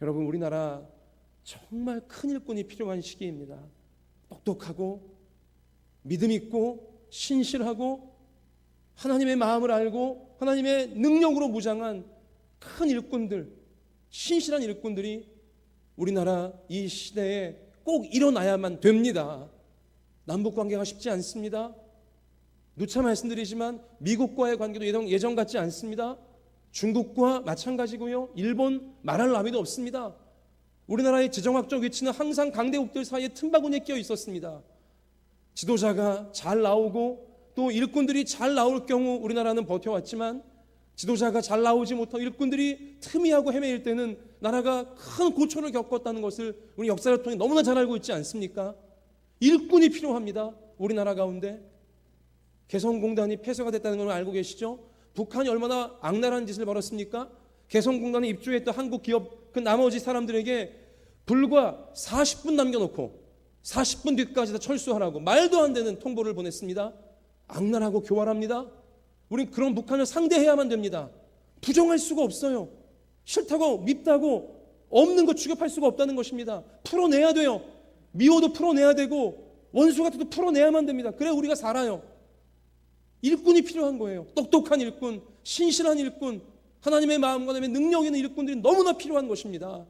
여러분, 우리나라 정말 큰 일꾼이 필요한 시기입니다. 똑똑하고 믿음 있고 신실하고 하나님의 마음을 알고 하나님의 능력으로 무장한 큰 일꾼들, 신실한 일꾼들이 우리나라 이 시대에 꼭 일어나야만 됩니다. 남북관계가 쉽지 않습니다. 누차 말씀드리지만 미국과의 관계도 예전 같지 않습니다. 중국과 마찬가지고요. 일본 말할 나위도 없습니다. 우리나라의 지정학적 위치는 항상 강대국들 사이에 틈바구니에 끼어 있었습니다. 지도자가 잘 나오고 또 일꾼들이 잘 나올 경우 우리나라는 버텨왔지만, 지도자가 잘 나오지 못하고 일꾼들이 틈이하고 헤매일 때는 나라가 큰 고초를 겪었다는 것을 우리 역사를 통해 너무나 잘 알고 있지 않습니까? 일꾼이 필요합니다. 우리나라 가운데 개성공단이 폐쇄가 됐다는 걸 알고 계시죠? 북한이 얼마나 악랄한 짓을 벌였습니까? 개성공단에 입주했던 한국 기업 그 나머지 사람들에게 불과 40분 남겨놓고 40분 뒤까지 다 철수하라고 말도 안 되는 통보를 보냈습니다. 악랄하고 교활합니다. 우린 그런 북한을 상대해야만 됩니다. 부정할 수가 없어요. 싫다고 밉다고 없는 거 취급할 수가 없다는 것입니다. 풀어내야 돼요. 미워도 풀어내야 되고 원수 같아도 풀어내야만 됩니다. 그래 우리가 살아요. 일꾼이 필요한 거예요. 똑똑한 일꾼, 신실한 일꾼, 하나님의 마음과 하나님의 능력 있는 일꾼들이 너무나 필요한 것입니다.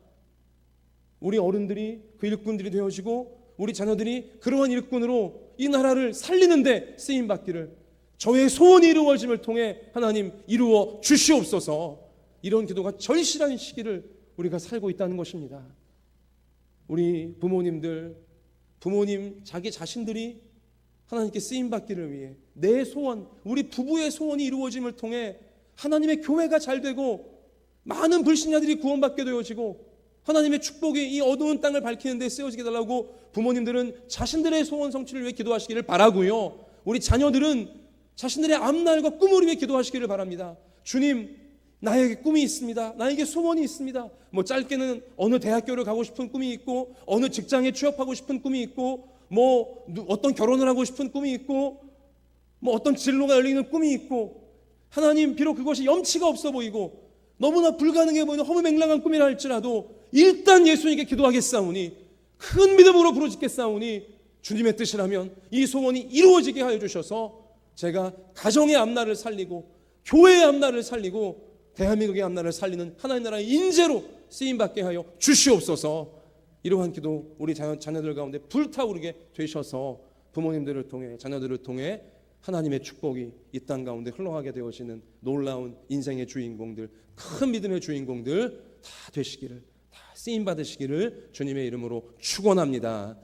우리 어른들이 그 일꾼들이 되어지고 우리 자녀들이 그러한 일꾼으로 이 나라를 살리는데 쓰임받기를 저의 소원이 이루어짐을 통해 하나님 이루어 주시옵소서. 이런 기도가 절실한 시기를 우리가 살고 있다는 것입니다. 우리 부모님들, 부모님 자기 자신들이 하나님께 쓰임받기를 위해 내 소원, 우리 부부의 소원이 이루어짐을 통해 하나님의 교회가 잘 되고 많은 불신자들이 구원받게 되어지고 하나님의 축복이 이 어두운 땅을 밝히는 데 쓰여지게 달라고 부모님들은 자신들의 소원 성취를 위해 기도하시기를 바라고요. 우리 자녀들은 자신들의 앞날과 꿈을 위해 기도하시기를 바랍니다. 주님, 나에게 꿈이 있습니다. 나에게 소원이 있습니다. 뭐 짧게는 어느 대학교를 가고 싶은 꿈이 있고 어느 직장에 취업하고 싶은 꿈이 있고 뭐 어떤 결혼을 하고 싶은 꿈이 있고 뭐 어떤 진로가 열리는 꿈이 있고 하나님 비록 그것이 염치가 없어 보이고 너무나 불가능해 보이는 허무맹랑한 꿈이라 할지라도 일단 예수님께 기도하겠사오니 큰 믿음으로 부르짖겠사오니 주님의 뜻이라면 이 소원이 이루어지게 하여 주셔서 제가 가정의 앞날을 살리고 교회의 앞날을 살리고 대한민국의 앞날을 살리는 하나님 나라의 인재로 쓰임받게 하여 주시옵소서. 이러한 기도 우리 자녀들 가운데 불타오르게 되셔서 부모님들을 통해 자녀들을 통해 하나님의 축복이 이 땅 가운데 흘러가게 되어지는 놀라운 인생의 주인공들, 큰 믿음의 주인공들 다 되시기를, 다 쓰임받으시기를 주님의 이름으로 축원합니다.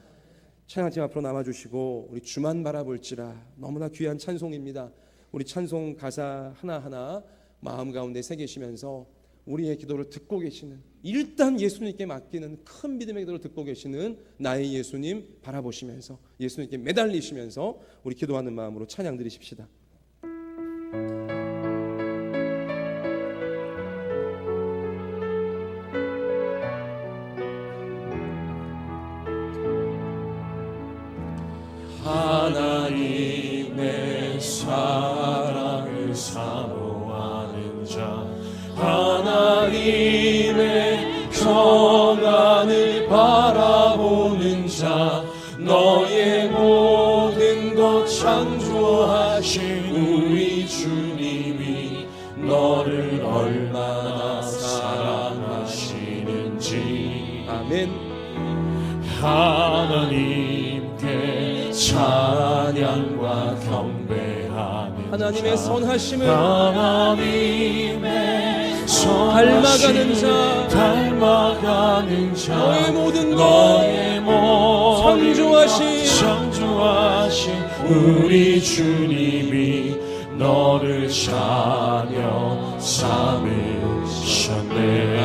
찬양팀 앞으로 남아주시고 우리 주만 바라볼지라 너무나 귀한 찬송입니다. 우리 찬송 가사 하나하나 마음 가운데 새기시면서 우리의 기도를 듣고 계시는, 일단 예수님께 맡기는 큰 믿음의 기도를 듣고 계시는 나의 예수님 바라보시면서 예수님께 매달리시면서 우리 기도하는 마음으로 찬양 드리십시다. 하나님의 사랑을 사모하는 자, 하나님의 평안을 바라보는 자, 너의 모든 것 창조하신 우리 주님이 너를 얼마나 사랑하시는지. 아멘. 하나님께 찬양과 경배하는 하나님의 선하심을 하나님의 닮아가는 자, 너의 모든 것 창조하신 우리 주님이 너를 자녀 삼으셨네.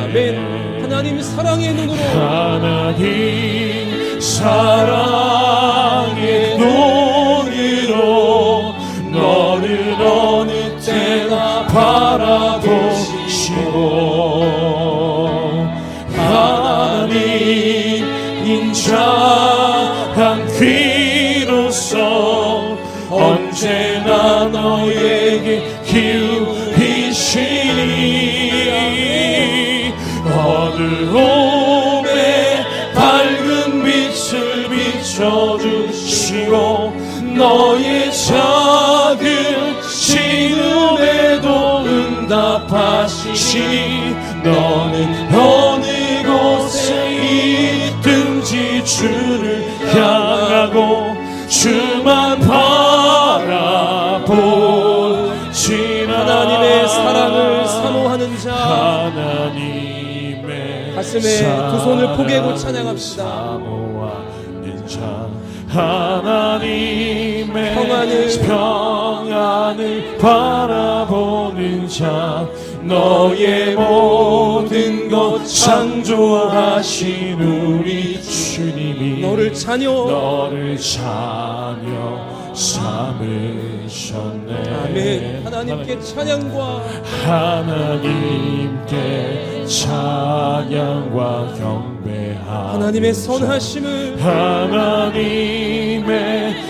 아멘. 하나님 사랑의 눈으로, 하나님 사랑의 눈으로 너를 어느 때나 바라보시고 하나님 인자한 귀로서 언제나 너에게 기울이시니 어두움에 밝은 빛을 비춰주시고 너의 작은 신음에도 응답하시니 너는 어느 곳에 있든지 주를 향하고 주만 바라볼지라. 하나님의 사랑을 사모하는 자, 하나님의 가슴에 두 손을 포개고 찬양합시다. 사모하는 자, 하나님의 평안을 바라보는 자, 너의 모든 것 창조하신 우리 주님이 너를 자녀 삼으셨네. 아멘. 하나님께 찬양과 경배하는 하나님의 선하심을 하나님의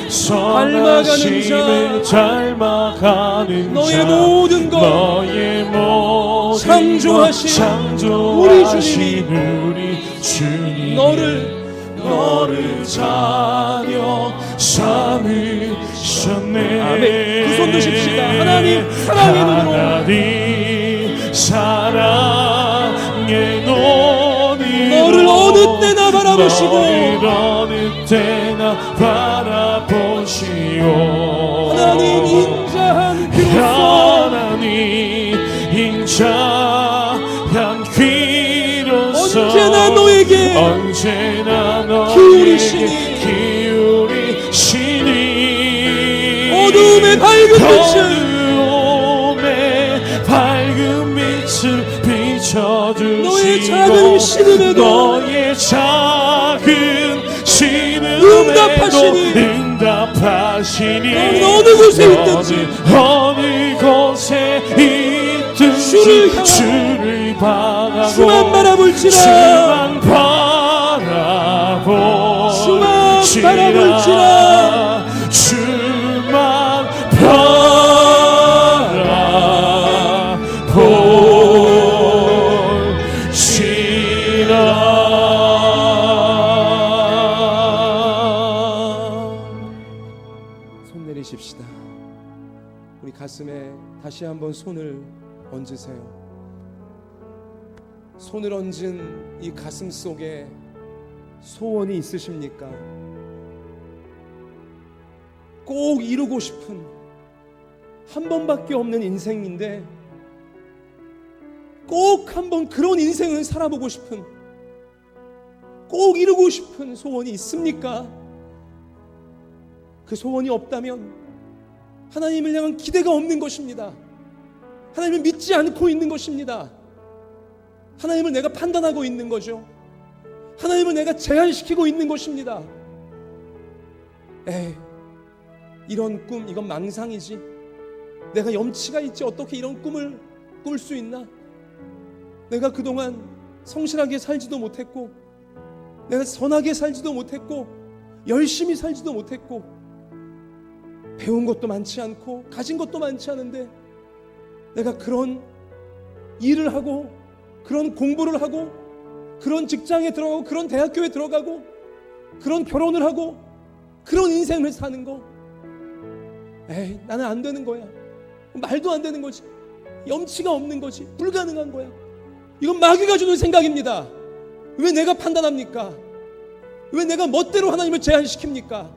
선하심을 닮아가는 너의 모든 것 창조하신 우리 주님이 너를 자녀 삼으셨네. 아멘. 두 손 드십시다. 하나님 사랑의 눈으로, 하나님 사랑의 눈으로 너를 어느 때나 바라보시고 너를 어느 때나 바라보시오. 하나님 인자한 귀로서 하나님 인자한 너에게 언제나 기울이시니 너에게 기울이시니 어두움의 밝은 빛을 어두움의 밝은 빛을 비춰주시고 너의 작은 신음에도 너의 작은 신음에도 응답하시니 너는 어느 곳에 있든지 어느 곳에 있든지 주를 바라고 주만 바라볼지라 주만 바라볼지라 주만 손 내리십시다. 우리 가슴에 다시 한번 손을 얹으세요. 손을 얹은 이 가슴 속에 소원이 있으십니까? 꼭 이루고 싶은, 한 번밖에 없는 인생인데 꼭 한번 그런 인생을 살아보고 싶은, 꼭 이루고 싶은 소원이 있습니까? 그 소원이 없다면 하나님을 향한 기대가 없는 것입니다. 하나님을 믿지 않고 있는 것입니다. 하나님을 내가 판단하고 있는 거죠. 하나님을 내가 제한시키고 있는 것입니다. 에이, 이런 꿈, 이건 망상이지. 내가 염치가 있지 어떻게 이런 꿈을 꿀 수 있나? 내가 그동안 성실하게 살지도 못했고, 내가 선하게 살지도 못했고, 열심히 살지도 못했고, 배운 것도 많지 않고 가진 것도 많지 않은데 내가 그런 일을 하고 그런 공부를 하고 그런 직장에 들어가고 그런 대학교에 들어가고 그런 결혼을 하고 그런 인생을 사는 거, 에이, 나는 안 되는 거야. 말도 안 되는 거지. 염치가 없는 거지. 불가능한 거야. 이건 마귀가 주는 생각입니다. 왜 내가 판단합니까? 왜 내가 멋대로 하나님을 제한시킵니까?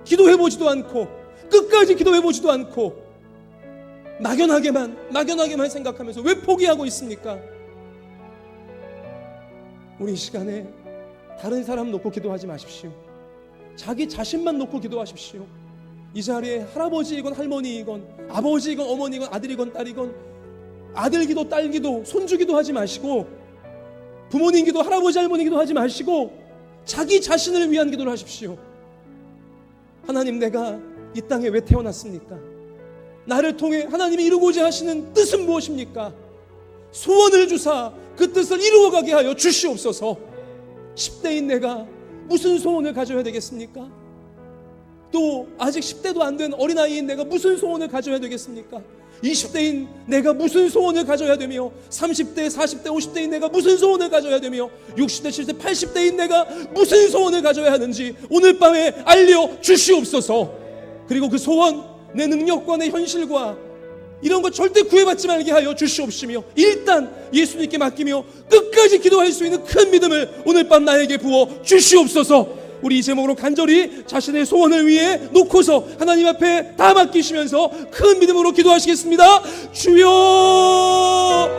기도해보지도 않고 끝까지 기도해보지도 않고 막연하게만 생각하면서 왜 포기하고 있습니까? 우리 이 시간에 다른 사람 놓고 기도하지 마십시오. 자기 자신만 놓고 기도하십시오. 이 자리에 할아버지이건 할머니이건 아버지이건 어머니이건 아들이건 딸이건 아들 기도 딸 기도 손주 기도하지 마시고 부모님 기도 할아버지 할머니 기도하지 마시고 자기 자신을 위한 기도를 하십시오. 하나님, 내가 이 땅에 왜 태어났습니까? 나를 통해 하나님이 이루고자 하시는 뜻은 무엇입니까? 소원을 주사 그 뜻을 이루어가게 하여 주시옵소서. 10대인 내가 무슨 소원을 가져야 되겠습니까? 또 아직 10대도 안 된 어린아이인 내가 무슨 소원을 가져야 되겠습니까? 20대인 내가 무슨 소원을 가져야 되며 30대, 40대, 50대인 내가 무슨 소원을 가져야 되며 60대, 70대, 80대인 내가 무슨 소원을 가져야 하는지 오늘 밤에 알려주시옵소서. 그리고 그 소원, 내 능력과 내 현실과 이런 거 절대 구애받지 말게 하여 주시옵시며 일단 예수님께 맡기며 끝까지 기도할 수 있는 큰 믿음을 오늘 밤 나에게 부어 주시옵소서. 우리 이 제목으로 간절히 자신의 소원을 위해 놓고서 하나님 앞에 다 맡기시면서 큰 믿음으로 기도하시겠습니다. 주여